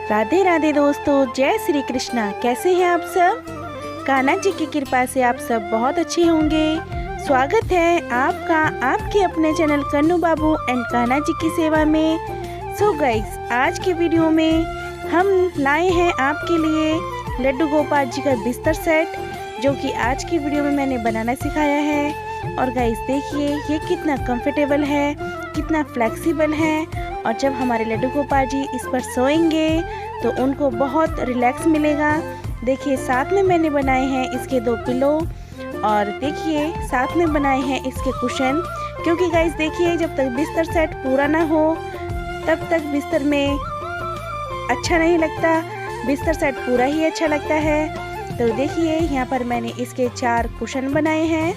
राधे राधे दोस्तों, जय श्री कृष्णा। कैसे हैं आप सब? कान्हा जी की कृपा से आप सब बहुत अच्छे होंगे। स्वागत है आपका आपके अपने चैनल कन्नू बाबू एंड कान्हा जी की सेवा में। सो गाइस, आज के वीडियो में हम लाए हैं आपके लिए लड्डू गोपाल जी का बिस्तर सेट, जो कि आज की वीडियो में मैंने बनाना सिखाया है। और गाइस देखिए ये कितना कंफर्टेबल है, कितना फ्लेक्सिबल है। और जब हमारे लड्डू गोपाल जी इस पर सोएंगे तो उनको बहुत रिलैक्स मिलेगा। देखिए साथ में मैंने बनाए हैं इसके 2 पिलो, और देखिए साथ में बनाए हैं इसके कुशन। क्योंकि गाइस देखिए जब तक बिस्तर सेट पूरा ना हो तब तक बिस्तर में अच्छा नहीं लगता, बिस्तर सेट पूरा ही अच्छा लगता है। तो देखिए यहाँ पर मैंने इसके 4 कुशन बनाए हैं।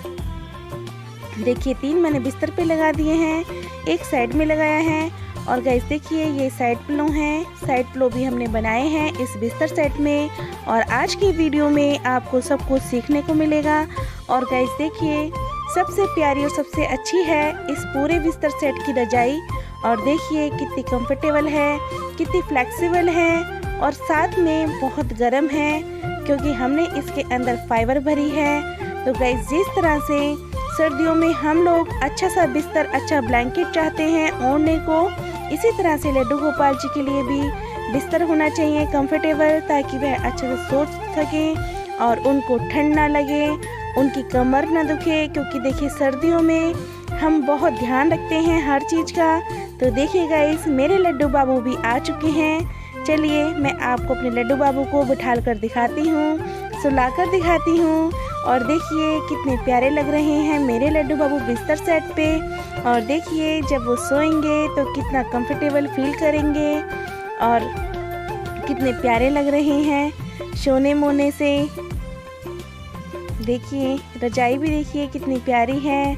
देखिए 3 मैंने बिस्तर पे लगा दिए हैं, 1 साइड में लगाया है। और गाइस देखिए ये साइड पिलो हैं, साइड पिलो भी हमने बनाए हैं इस बिस्तर सेट में। और आज की वीडियो में आपको सब कुछ सीखने को मिलेगा। और गाइस देखिए सबसे प्यारी और सबसे अच्छी है इस पूरे बिस्तर सेट की रजाई। और देखिए कितनी कंफर्टेबल है, कितनी फ्लेक्सिबल है, और साथ में बहुत गर्म है क्योंकि हमने इसके अंदर फाइबर भरी है। तो गाइस जिस तरह से सर्दियों में हम लोग अच्छा सा बिस्तर, अच्छा ब्लैंकेट चाहते हैं ओढ़ने को, इसी तरह से लड्डू गोपाल जी के लिए भी बिस्तर होना चाहिए कंफर्टेबल, ताकि वह अच्छे से सो सकें और उनको ठंड ना लगे, उनकी कमर ना दुखे। क्योंकि देखिए सर्दियों में हम बहुत ध्यान रखते हैं हर चीज़ का। तो देखिए गाइस मेरे लड्डू बाबू भी आ चुके हैं। चलिए मैं आपको अपने लड्डू बाबू को बिठा कर दिखाती हूँ, सुलाकर दिखाती हूँ। और देखिए कितने प्यारे लग रहे हैं मेरे लड्डू बाबू बिस्तर सेट पे। और देखिए जब वो सोएंगे तो कितना कंफर्टेबल फील करेंगे और कितने प्यारे लग रहे हैं सोने मोने से। देखिए रजाई भी देखिए कितनी प्यारी है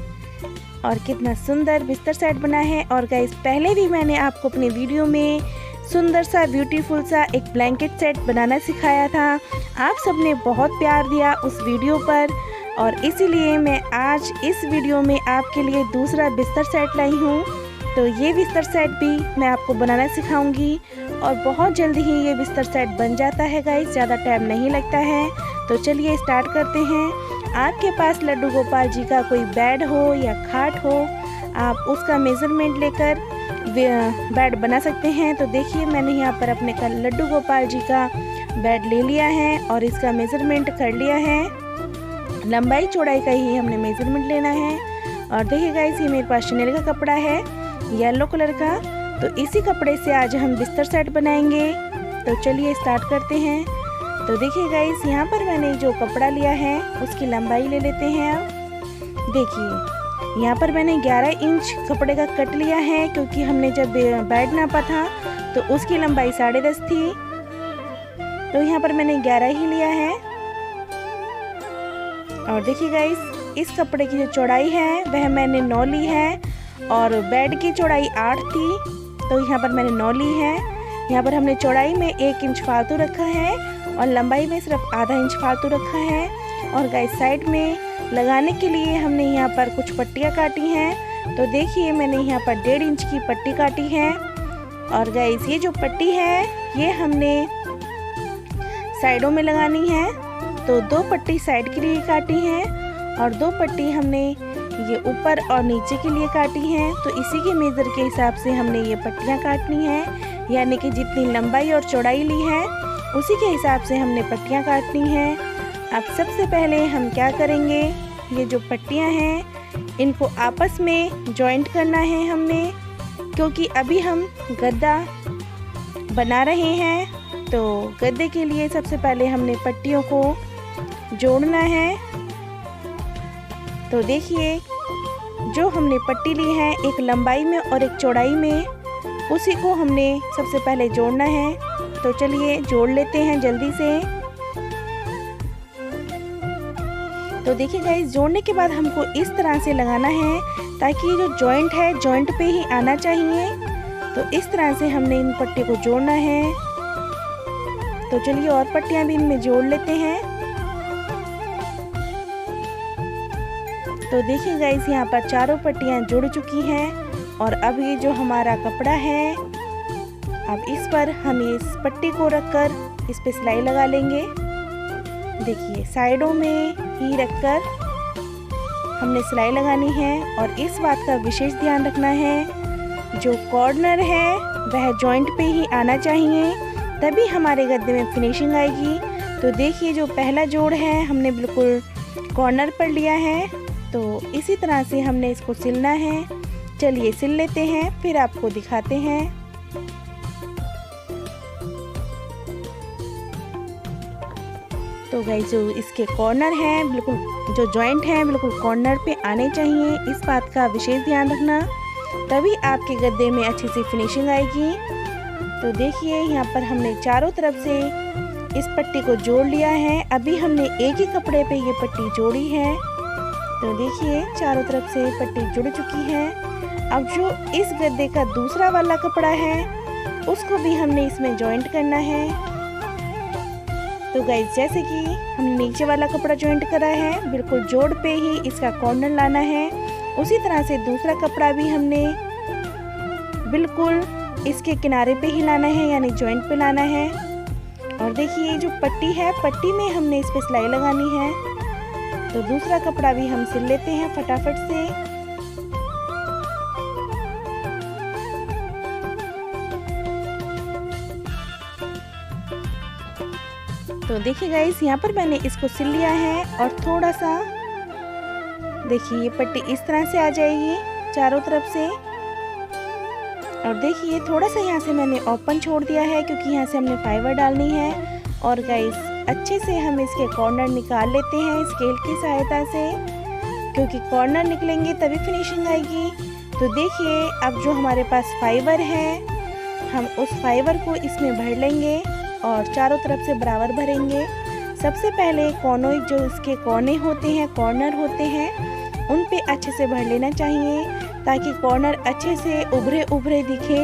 और कितना सुंदर बिस्तर सेट बना है। और गाइस पहले भी मैंने आपको अपने वीडियो में सुंदर सा ब्यूटीफुल सा एक ब्लैंकेट सेट बनाना सिखाया था। आप सबने बहुत प्यार दिया उस वीडियो पर, और इसीलिए मैं आज इस वीडियो में आपके लिए दूसरा बिस्तर सेट लाई हूँ। तो ये बिस्तर सेट भी मैं आपको बनाना सिखाऊंगी और बहुत जल्दी ही ये बिस्तर सेट बन जाता है गाइस, ज़्यादा टाइम नहीं लगता है। तो चलिए स्टार्ट करते हैं। आपके पास लड्डू गोपाल जी का कोई बेड हो या खाट हो, आप उसका मेज़रमेंट लेकर बेड बना सकते हैं। तो देखिए मैंने यहाँ पर अपने लड्डू गोपाल जी का बेड ले लिया है और इसका मेज़रमेंट कर लिया है। लंबाई चौड़ाई का ही हमने मेज़रमेंट लेना है। और देखिए गाइस ये मेरे पास शनेल का कपड़ा है येलो कलर का, तो इसी कपड़े से आज हम बिस्तर सेट बनाएंगे। तो चलिए स्टार्ट करते हैं। तो देखिए गाइस यहाँ पर मैंने जो कपड़ा लिया है उसकी लंबाई ले लेते हैं। आप देखिए यहाँ पर मैंने 11 इंच कपड़े का कट लिया है, क्योंकि हमने जब बेड नापा था तो उसकी लंबाई 10.5 थी। तो यहाँ पर मैंने 11 ही लिया है। और देखिए गाइस इस कपड़े की जो चौड़ाई है वह मैंने 9 ली है, और बेड की चौड़ाई 8 थी तो यहाँ पर मैंने 9 ली है। यहाँ पर हमने चौड़ाई में 1 इंच फालतू रखा है और लंबाई में सिर्फ आधा इंच फालतू रखा है। और गाइस साइड में लगाने के लिए हमने यहाँ पर कुछ पट्टियाँ काटी हैं। तो देखिए मैंने यहाँ पर 1.5 इंच की पट्टी काटी है। और गाइस ये जो पट्टी है ये हमने साइडों में लगानी है। तो 2 पट्टी साइड के लिए काटी है और 2 पट्टी हमने ये ऊपर और नीचे के लिए काटी है। तो इसी के मेज़र के हिसाब से हमने ये पट्टियाँ काटनी है, यानी कि जितनी लंबाई और चौड़ाई ली है उसी के हिसाब से हमने पट्टियाँ काटनी है। अब सबसे पहले हम क्या करेंगे, ये जो पट्टियाँ हैं इनको आपस में जॉइंट करना है हमने, क्योंकि अभी हम गद्दा बना रहे हैं। तो गद्दे के लिए सबसे पहले हमने पट्टियों को जोड़ना है। तो देखिए जो हमने पट्टी ली है एक लंबाई में और एक चौड़ाई में, उसी को हमने सबसे पहले जोड़ना है। तो चलिए जोड़ लेते हैं जल्दी से। तो देखिए गाइस जोड़ने के बाद हमको इस तरह से लगाना है ताकि ये जो जॉइंट है जॉइंट पे ही आना चाहिए। तो इस तरह से हमने इन पट्टी को जोड़ना है। तो चलिए और पट्टियां भी इनमें जोड़ लेते हैं। तो देखिए गाइस यहाँ पर चारों पट्टियां जुड़ चुकी हैं। और अब ये जो हमारा कपड़ा है अब इस पर हम इस पट्टी को रखकर इस पे सिलाई लगा लेंगे। देखिए साइडों में ही रखकर हमने सिलाई लगानी है और इस बात का विशेष ध्यान रखना है जो कॉर्नर है वह जॉइंट पे ही आना चाहिए, तभी हमारे गद्दे में फिनिशिंग आएगी। तो देखिए जो पहला जोड़ है हमने बिल्कुल कॉर्नर पर लिया है, तो इसी तरह से हमने इसको सिलना है। चलिए सिल लेते हैं फिर आपको दिखाते हैं। तो गाइस जो इसके कॉर्नर हैं बिल्कुल, जो जॉइंट हैं बिल्कुल कॉर्नर पे आने चाहिए, इस बात का विशेष ध्यान रखना, तभी आपके गद्दे में अच्छी सी फिनिशिंग आएगी। तो देखिए यहाँ पर हमने चारों तरफ से इस पट्टी को जोड़ लिया है। अभी हमने एक ही कपड़े पे ये पट्टी जोड़ी है। तो देखिए चारों तरफ से पट्टी जुड़ चुकी है। अब जो इस गद्दे का दूसरा वाला कपड़ा है उसको भी हमने इसमें जॉइंट करना है। तो गाइस जैसे कि हमने नीचे वाला कपड़ा जॉइंट करा है, बिल्कुल जोड़ पे ही इसका कॉर्नर लाना है, उसी तरह से दूसरा कपड़ा भी हमने बिल्कुल इसके किनारे पे ही लाना है, यानी जॉइंट पे लाना है। और देखिए जो पट्टी है, पट्टी में हमने इस पे सिलाई लगानी है। तो दूसरा कपड़ा भी हम सिल लेते हैं फटाफट से। तो देखिए गाइस यहाँ पर मैंने इसको सिल लिया है और थोड़ा सा देखिए ये पट्टी इस तरह से आ जाएगी चारों तरफ से। और देखिए थोड़ा सा यहाँ से मैंने ओपन छोड़ दिया है क्योंकि यहाँ से हमने फाइबर डालनी है। और गाइस अच्छे से हम इसके कॉर्नर निकाल लेते हैं स्केल की सहायता से, क्योंकि कॉर्नर निकलेंगे तभी फिनिशिंग आएगी। तो देखिए अब जो हमारे पास फाइबर है हम उस फाइबर को इसमें भर लेंगे और चारों तरफ से बराबर भरेंगे। सबसे पहले कोनों, जो इसके कोने होते हैं, कॉर्नर होते हैं, उन पे अच्छे से भर लेना चाहिए ताकि कॉर्नर अच्छे से उभरे उभरे दिखे।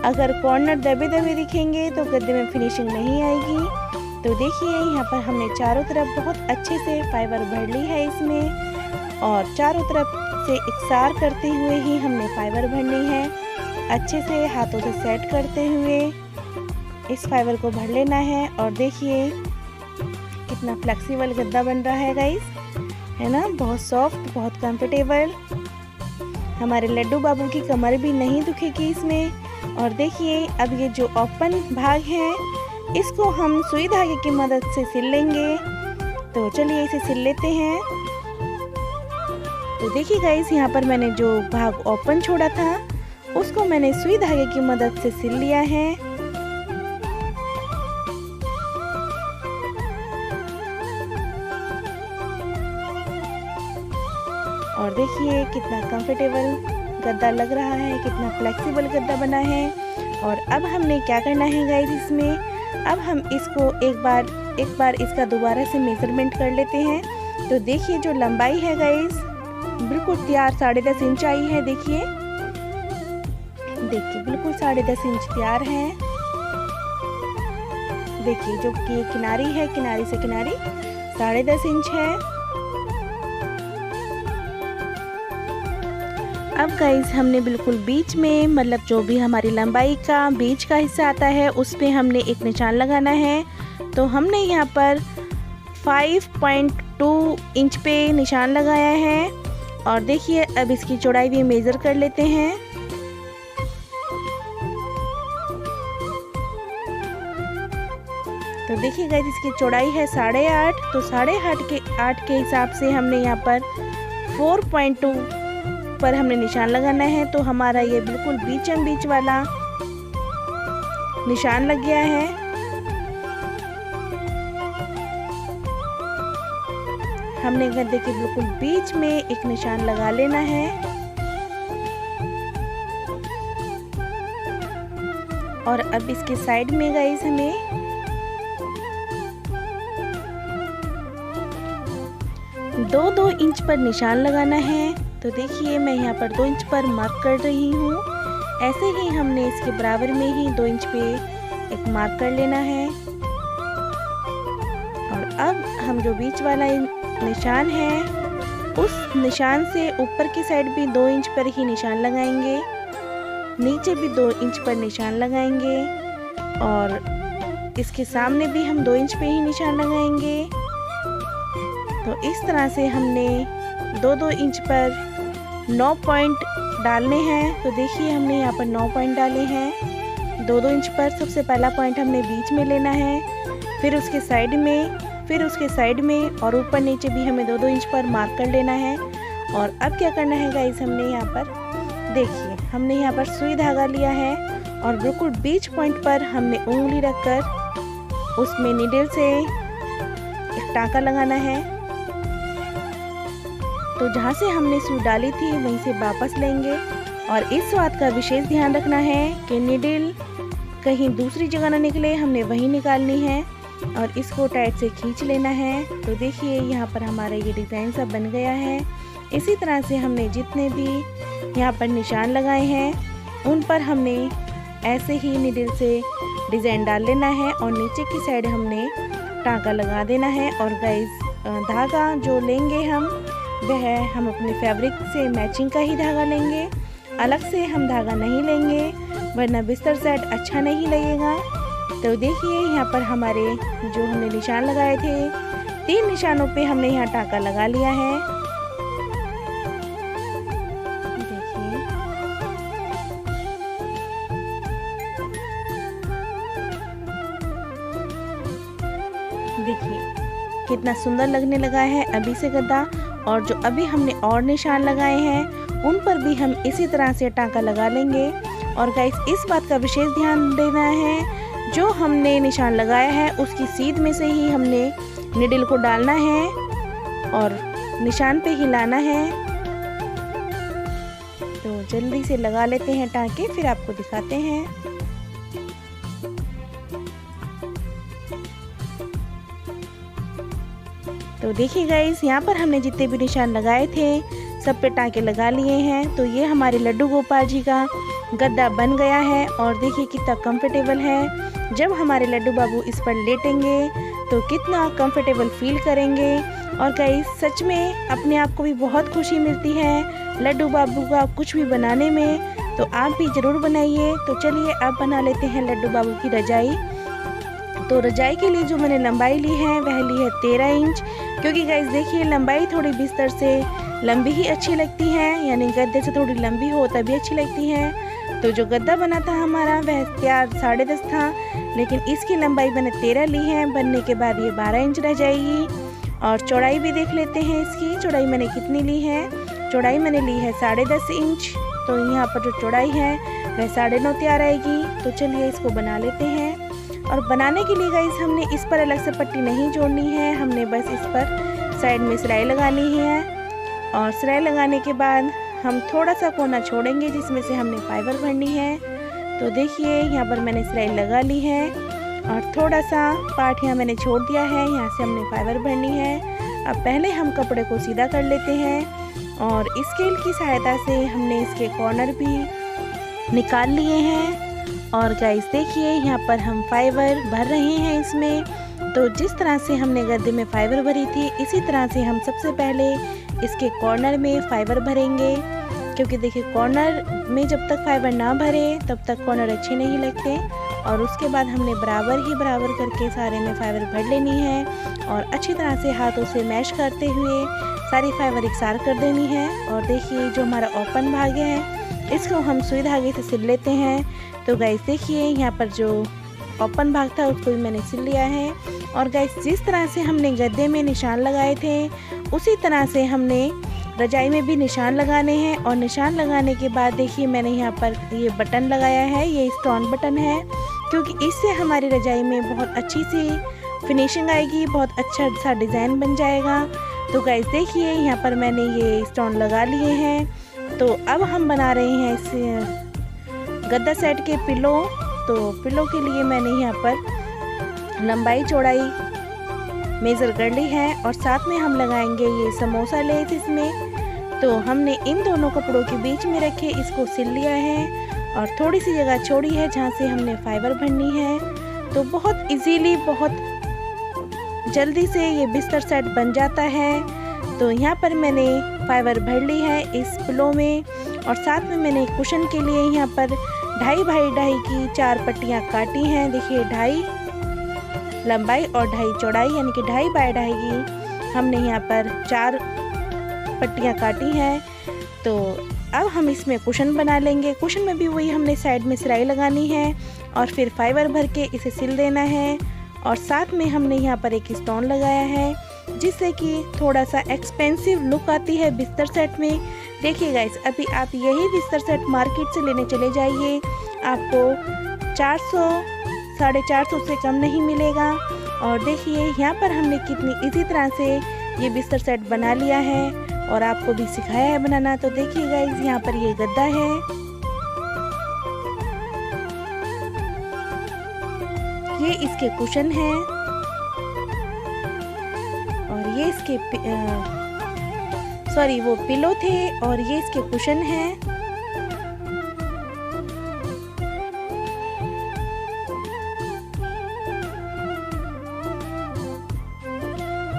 अगर कॉर्नर दबे दबे दिखेंगे तो गद्दे में फिनिशिंग नहीं आएगी। तो देखिए यहाँ पर हमने चारों तरफ बहुत अच्छे से फाइबर भर ली है इसमें, और चारों तरफ से इकसार करते हुए ही हमने फाइबर भरनी है। अच्छे से हाथों से सेट करते हुए इस फाइबर को भर लेना है। और देखिए कितना फ्लेक्सिबल गद्दा बन रहा है गाइस, है ना, बहुत सॉफ्ट, बहुत कंफर्टेबल। हमारे लड्डू बाबू की कमर भी नहीं दुखेगी इसमें। और देखिए अब ये जो ओपन भाग है इसको हम सुई धागे की मदद से सिल लेंगे। तो चलिए इसे सिल लेते हैं। तो देखिए गाइस यहाँ पर मैंने जो भाग ओपन छोड़ा था उसको मैंने सुई धागे की मदद से सिल लिया है। और देखिए कितना कंफर्टेबल गद्दा लग रहा है, कितना फ्लेक्सिबल गद्दा बना है। और अब हमने क्या करना है गाइस इसमें, अब हम इसको एक बार इसका दोबारा से मेजरमेंट कर लेते हैं। तो देखिए जो लंबाई है गाइस बिल्कुल तैयार 10.5 इंच आई है। देखिए बिल्कुल 10.5 इंच तैयार है। देखिए जो कि किनारी है, किनारी से किनारी 10.5 इंच है। अब गाइस हमने बिल्कुल बीच में, मतलब जो भी हमारी लंबाई का बीच का हिस्सा आता है उस पे हमने एक निशान लगाना है। तो हमने यहाँ पर 5.2 इंच पे निशान लगाया है। और देखिए अब इसकी चौड़ाई भी मेज़र कर लेते हैं। तो देखिए गाइस इसकी चौड़ाई है 8.5, तो 8.5 के हिसाब से हमने यहाँ पर 4.2 पर हमने निशान लगाना है। तो हमारा ये बिल्कुल बीचम बीच वाला निशान लग गया है। हमने गद्दे के बिल्कुल बीच में एक निशान लगा लेना है। और अब इसके साइड में गाइस हमें दो इंच पर निशान लगाना है। तो देखिए मैं यहाँ पर 2 इंच पर मार्क कर रही हूँ। ऐसे ही हमने इसके बराबर में ही 2 इंच पे एक मार्क कर लेना है। और अब हम जो बीच वाला निशान है उस निशान से ऊपर की साइड भी 2 इंच पर ही निशान लगाएंगे, नीचे भी 2 इंच पर निशान लगाएंगे। और इसके सामने भी हम 2 इंच पे ही निशान लगाएंगे। तो इस तरह से हमने 2-2 इंच पर 9 पॉइंट डालने हैं। तो देखिए हमने यहाँ पर 9 पॉइंट डाले हैं 2-2 इंच पर। सबसे पहला पॉइंट हमने बीच में लेना है, फिर उसके साइड में और ऊपर नीचे भी हमें 2-2 इंच पर मार्क कर लेना है। और अब क्या करना है गाइस, हमने यहाँ पर देखिए हमने यहाँ पर सुई धागा लिया है और बिल्कुल बीच पॉइंट पर हमने उंगली रखकर उसमें नीडल से एक टाँका लगाना है। तो जहाँ से हमने सुई डाली थी वहीं से वापस लेंगे। और इस बात का विशेष ध्यान रखना है कि नीडल कहीं दूसरी जगह ना निकले, हमने वहीं निकालनी है और इसको टाइट से खींच लेना है। तो देखिए यहाँ पर हमारा ये डिज़ाइन सब बन गया है। इसी तरह से हमने जितने भी यहाँ पर निशान लगाए हैं उन पर हमने ऐसे ही नीडल से डिज़ाइन डाल लेना है और नीचे की साइड हमने टाँका लगा देना है। और गाइस धागा जो लेंगे वह हम अपने फैब्रिक से मैचिंग का ही धागा लेंगे, अलग से हम धागा नहीं लेंगे वरना बिस्तर सेट अच्छा नहीं लगेगा। तो देखिए यहाँ पर हमारे जो हमने निशान लगाए थे 3 निशानों पे हमने यहाँ टाँका लगा लिया है। देखिए कितना सुंदर लगने लगा है अभी से गद्दा। और जो अभी हमने और निशान लगाए हैं उन पर भी हम इसी तरह से टाँका लगा लेंगे। और गाइस इस बात का विशेष ध्यान देना है, जो हमने निशान लगाया है उसकी सीध में से ही हमने नीडल को डालना है और निशान पे हिलाना है। तो जल्दी से लगा लेते हैं टाँके, फिर आपको दिखाते हैं। तो देखिए गाइस यहाँ पर हमने जितने भी निशान लगाए थे सब पे टाँके लगा लिए हैं। तो ये हमारे लड्डू गोपाल जी का गद्दा बन गया है और देखिए कितना कंफर्टेबल है। जब हमारे लड्डू बाबू इस पर लेटेंगे तो कितना कंफर्टेबल फील करेंगे। और गाइस सच में अपने आप को भी बहुत खुशी मिलती है लड्डू बाबू का कुछ भी बनाने में। तो आप भी ज़रूर बनाइए। तो चलिए अब बना लेते हैं लड्डू बाबू की रजाई। तो रजाई के लिए जो मैंने लंबाई ली है वह ली है 13 इंच, क्योंकि गाइस देखिए लंबाई थोड़ी बिस्तर से लंबी ही अच्छी लगती है, यानी गद्दे से थोड़ी लंबी हो तभी अच्छी लगती है। तो जो गद्दा बना था हमारा वह तैयार 10.5 था, लेकिन इसकी लंबाई मैंने 13 ली है। बनने के बाद ये 12 इंच रह जाएगी। और चौड़ाई भी देख लेते हैं इसकी, चौड़ाई मैंने कितनी ली है। चौड़ाई मैंने ली है 10.5 इंच। तो यहाँ पर जो चौड़ाई है वह 9.5 तैयार आएगी। तो चलिए इसको बना लेते हैं। और बनाने के लिए गाइस हमने इस पर अलग से पट्टी नहीं जोड़नी है, हमने बस इस पर साइड में सिलाई लगानी है। और सिलाई लगाने के बाद हम थोड़ा सा कोना छोड़ेंगे जिसमें से हमने फाइबर भरनी है। तो देखिए यहाँ पर मैंने सिलाई लगा ली है और थोड़ा सा पार्ट यहाँ मैंने छोड़ दिया है, यहाँ से हमने फाइबर भरनी है। अब पहले हम कपड़े को सीधा कर लेते हैं और स्केल की सहायता से हमने इसके कॉर्नर भी निकाल लिए हैं। और गाइस देखिए यहाँ पर हम फाइबर भर रहे हैं इसमें। तो जिस तरह से हमने गद्दे में फाइबर भरी थी इसी तरह से हम सबसे पहले इसके कॉर्नर में फाइबर भरेंगे, क्योंकि देखिए कॉर्नर में जब तक फाइबर ना भरे तब तक कॉर्नर अच्छे नहीं लगते। और उसके बाद हमने बराबर करके सारे में फाइबर भर लेनी है और अच्छी तरह से हाथों से मैश करते हुए सारी फाइबर एकसार कर देनी है। और देखिए जो हमारा ओपन भाग है इसको हम सुई धागे से सिल लेते हैं। तो गाइस देखिए यहाँ पर जो ओपन भाग था उसको भी मैंने सिल लिया है। और गाइस जिस तरह से हमने गद्दे में निशान लगाए थे उसी तरह से हमने रजाई में भी निशान लगाने हैं। और निशान लगाने के बाद देखिए मैंने यहाँ पर ये बटन लगाया है, ये स्टोन बटन है, क्योंकि इससे हमारी रजाई में बहुत अच्छी सी फिनिशिंग आएगी, बहुत अच्छा सा डिज़ाइन बन जाएगा। तो गाइस देखिए यहाँ पर मैंने ये स्टोन लगा लिए हैं। तो अब हम बना रहे हैं इस गद्दा सेट के पिलो। तो पिलो के लिए मैंने यहाँ पर लंबाई चौड़ाई मेज़र कर ली है और साथ में हम लगाएंगे ये समोसा लेस इसमें। तो हमने इन दोनों कपड़ों के बीच में रखे इसको सिल लिया है और थोड़ी सी जगह छोड़ी है जहाँ से हमने फाइबर भरनी है। तो बहुत इजीली बहुत जल्दी से ये बिस्तर सेट बन जाता है। तो यहाँ पर मैंने फाइबर भर ली है इस पिलो में और साथ में मैंने कुशन के लिए यहाँ पर 2.5 बाई 2.5 की 4 पट्टियाँ काटी हैं। देखिए 2.5 लंबाई और 2.5 चौड़ाई, यानी कि 2.5 बाई 2.5 की हमने यहाँ पर 4 पट्टियाँ काटी हैं। तो अब हम इसमें कुशन बना लेंगे। कुशन में भी वही हमने साइड में सिलाई लगानी है और फिर फाइबर भर के इसे सिल देना है। और साथ में हमने यहाँ पर एक स्टोन लगाया है जिससे कि थोड़ा सा एक्सपेंसिव लुक आती है बिस्तर सेट में। देखिए गाइस, अभी आप यही बिस्तर सेट मार्केट से लेने चले जाइए, आपको 400 450 से कम नहीं मिलेगा। और देखिए यहाँ पर हमने कितनी इजी तरह से ये बिस्तर सेट बना लिया है और आपको भी सिखाया है बनाना। तो देखिए गाइस, यहाँ पर ये गद्दा है, ये इसके कुशन हैं और ये इसके वो पिलो थे और ये इसके कुशन हैं।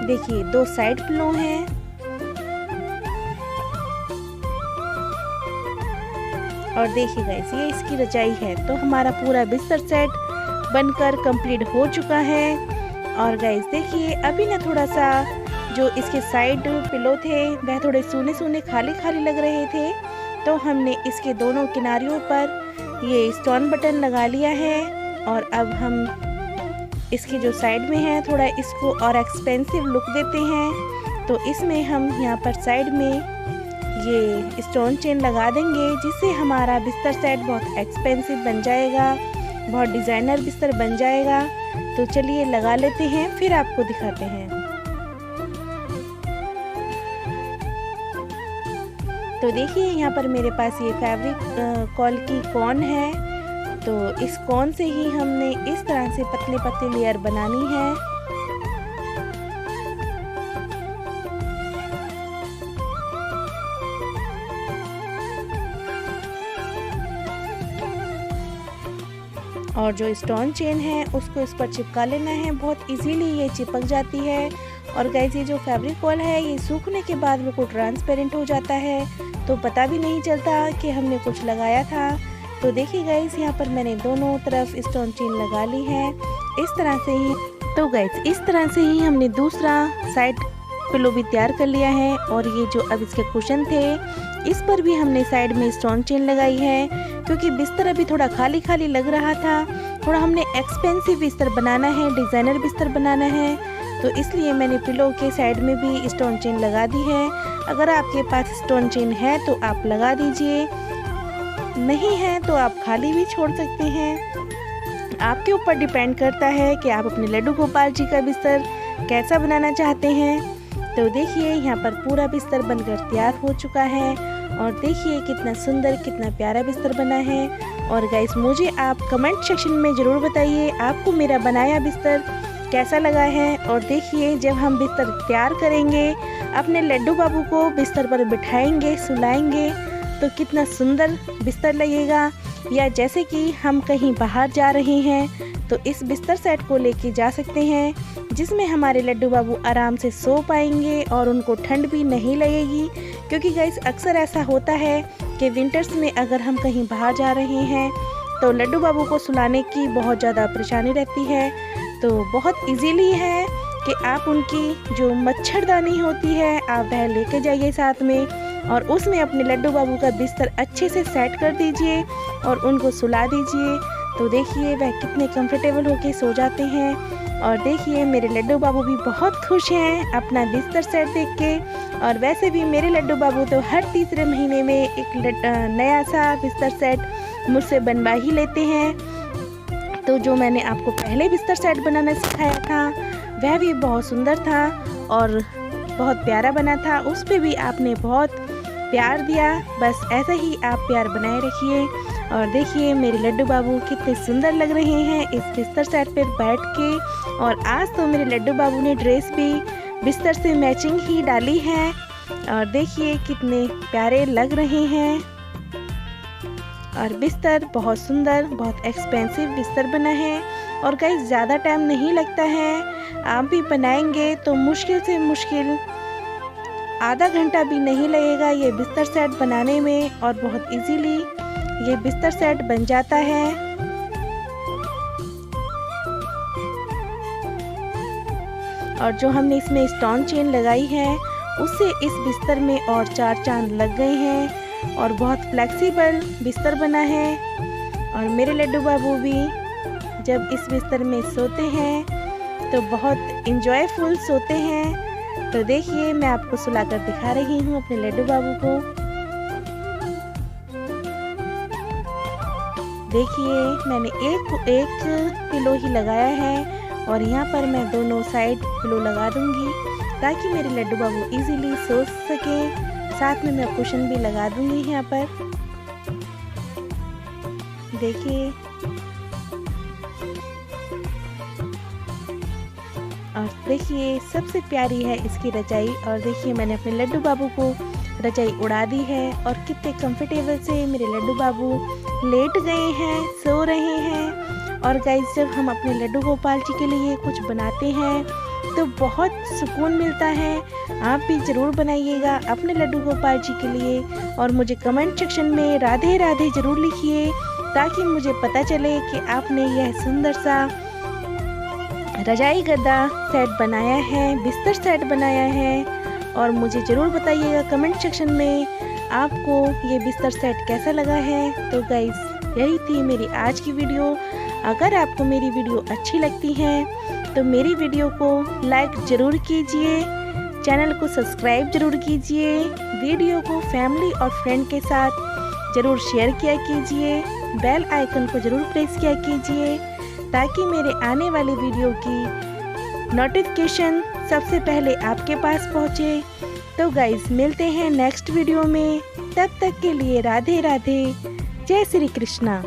देखिए 2 साइड पिलो हैं और देखिए गाइस, ये इसकी रजाई है। तो हमारा पूरा बिस्तर सेट बनकर कंप्लीट हो चुका है। और गाइस देखिए, अभी ना थोड़ा सा जो इसके साइड पिलो थे वह थोड़े सूने सूने खाली खाली लग रहे थे, तो हमने इसके दोनों किनारियों पर ये स्टोन बटन लगा लिया है। और अब हम इसकी जो साइड में है थोड़ा इसको और एक्सपेंसिव लुक देते हैं। तो इसमें हम यहाँ पर साइड में ये स्टोन चेन लगा देंगे जिससे हमारा बिस्तर सेट बहुत एक्सपेंसिव बन जाएगा, बहुत डिज़ाइनर बिस्तर बन जाएगा। तो चलिए लगा लेते हैं, फिर आपको दिखाते हैं। तो देखिए यहाँ पर मेरे पास ये फैब्रिक कॉल की कॉन है। तो इस कॉन से ही हमने इस तरह से पतले पतले लेयर बनानी है। और जो स्टोन चेन है उसको इस पर चिपका लेना है, बहुत इजीली ये चिपक जाती है। और गाइस, ये जो फैब्रिक कॉल है ये सूखने के बाद बिल्कुल ट्रांसपेरेंट हो जाता है, तो पता भी नहीं चलता कि हमने कुछ लगाया था। तो देखिए गाइस, यहाँ पर मैंने दोनों तरफ स्टोन चेन लगा ली है इस तरह से ही। तो गाइस, इस तरह से ही हमने दूसरा साइड पिलो भी तैयार कर लिया है। और ये जो अब इसके कुशन थे इस पर भी हमने साइड में स्टोन चेन लगाई है, क्योंकि बिस्तर अभी थोड़ा खाली खाली लग रहा था। थोड़ा हमने एक्सपेंसिव बिस्तर बनाना है, डिज़ाइनर बिस्तर बनाना है, तो इसलिए मैंने पिलो के साइड में भी स्टोन चेन लगा दी है। अगर आपके पास स्टोन चेन है तो आप लगा दीजिए, नहीं है तो आप खाली भी छोड़ सकते हैं। आपके ऊपर डिपेंड करता है कि आप अपने लड्डू गोपाल जी का बिस्तर कैसा बनाना चाहते हैं। तो देखिए यहाँ पर पूरा बिस्तर बनकर तैयार हो चुका है और देखिए कितना सुंदर, कितना प्यारा बिस्तर बना है। और गाइस, मुझे आप कमेंट सेक्शन में ज़रूर बताइए आपको मेरा बनाया बिस्तर कैसा लगा है। और देखिए, जब हम बिस्तर तैयार करेंगे, अपने लड्डू बाबू को बिस्तर पर बिठाएंगे, सुलाएंगे, तो कितना सुंदर बिस्तर लगेगा। या जैसे कि हम कहीं बाहर जा रहे हैं तो इस बिस्तर सेट को लेके जा सकते हैं, जिसमें हमारे लड्डू बाबू आराम से सो पाएंगे और उनको ठंड भी नहीं लगेगी। क्योंकि गाइस, अक्सर ऐसा होता है कि विंटर्स में अगर हम कहीं बाहर जा रहे हैं तो लड्डू बाबू को सुलाने की बहुत ज़्यादा परेशानी रहती है। तो बहुत इजीली है कि आप उनकी जो मच्छरदानी होती है आप वह लेके जाइए साथ में, और उसमें अपने लड्डू बाबू का बिस्तर अच्छे से सेट कर दीजिए और उनको सुला दीजिए। तो देखिए वह कितने कंफर्टेबल होके सो जाते हैं। और देखिए मेरे लड्डू बाबू भी बहुत खुश हैं अपना बिस्तर सेट देख के। और वैसे भी मेरे लड्डू बाबू तो हर तीसरे महीने में एक नया सा बिस्तर सेट मुझसे बनवा ही लेते हैं। तो जो मैंने आपको पहले बिस्तर सेट बनाना सिखाया था वह भी बहुत सुंदर था और बहुत प्यारा बना था, उस पर भी आपने बहुत प्यार दिया। बस ऐसा ही आप प्यार बनाए रखिए। और देखिए मेरे लड्डू बाबू कितने सुंदर लग रहे हैं इस बिस्तर सेट पर बैठ के। और आज तो मेरे लड्डू बाबू ने ड्रेस भी बिस्तर से मैचिंग ही डाली है और देखिए कितने प्यारे लग रहे हैं। और बिस्तर बहुत सुंदर, बहुत एक्सपेंसिव बिस्तर बना है। और गाइस ज़्यादा टाइम नहीं लगता है, आप भी बनाएंगे तो मुश्किल से मुश्किल आधा घंटा भी नहीं लगेगा ये बिस्तर सेट बनाने में। और बहुत इजीली ये बिस्तर सेट बन जाता है। और जो हमने इसमें स्टोन चेन लगाई है उससे इस बिस्तर में और 4 चांद लग गए हैं और बहुत फ्लेक्सिबल बिस्तर बना है। और मेरे लड्डू बाबू भी जब इस बिस्तर में सोते हैं तो बहुत इंजॉयफुल सोते हैं। तो देखिए मैं आपको सुलाकर दिखा रही हूँ अपने लड्डू बाबू को। देखिए मैंने एक पिलो ही लगाया है और यहाँ पर मैं दोनों साइड पिलो लगा दूंगी ताकि मेरे लड्डू बाबू इजीली सो सके। साथ में मैं कुशन भी लगा दूंगी यहाँ पर। देखिए और देखिए सबसे प्यारी है इसकी रजाई। और देखिए मैंने अपने लड्डू बाबू को रजाई उड़ा दी है और कितने कंफर्टेबल से मेरे लड्डू बाबू लेट गए हैं, सो रहे हैं। और गाइस जब हम अपने लड्डू गोपाल जी के लिए कुछ बनाते हैं तो बहुत सुकून मिलता है। आप भी ज़रूर बनाइएगा अपने लड्डू गोपाल जी के लिए और मुझे कमेंट सेक्शन में राधे राधे ज़रूर लिखिए ताकि मुझे पता चले कि आपने यह सुंदर सा रजाई गद्दा सेट बनाया है, बिस्तर सेट बनाया है। और मुझे ज़रूर बताइएगा कमेंट सेक्शन में आपको ये बिस्तर सेट कैसा लगा है। तो गाइस यही थी मेरी आज की वीडियो। अगर आपको मेरी वीडियो अच्छी लगती है तो मेरी वीडियो को लाइक ज़रूर कीजिए, चैनल को सब्सक्राइब ज़रूर कीजिए, वीडियो को फैमिली और फ्रेंड के साथ ज़रूर शेयर किया कीजिए, बेल आइकन को ज़रूर प्रेस किया कीजिए ताकि मेरे आने वाली वीडियो की नोटिफिकेशन सबसे पहले आपके पास पहुँचे। तो गाइस मिलते हैं नेक्स्ट वीडियो में, तब तक के लिए राधे राधे, जय श्री कृष्णा।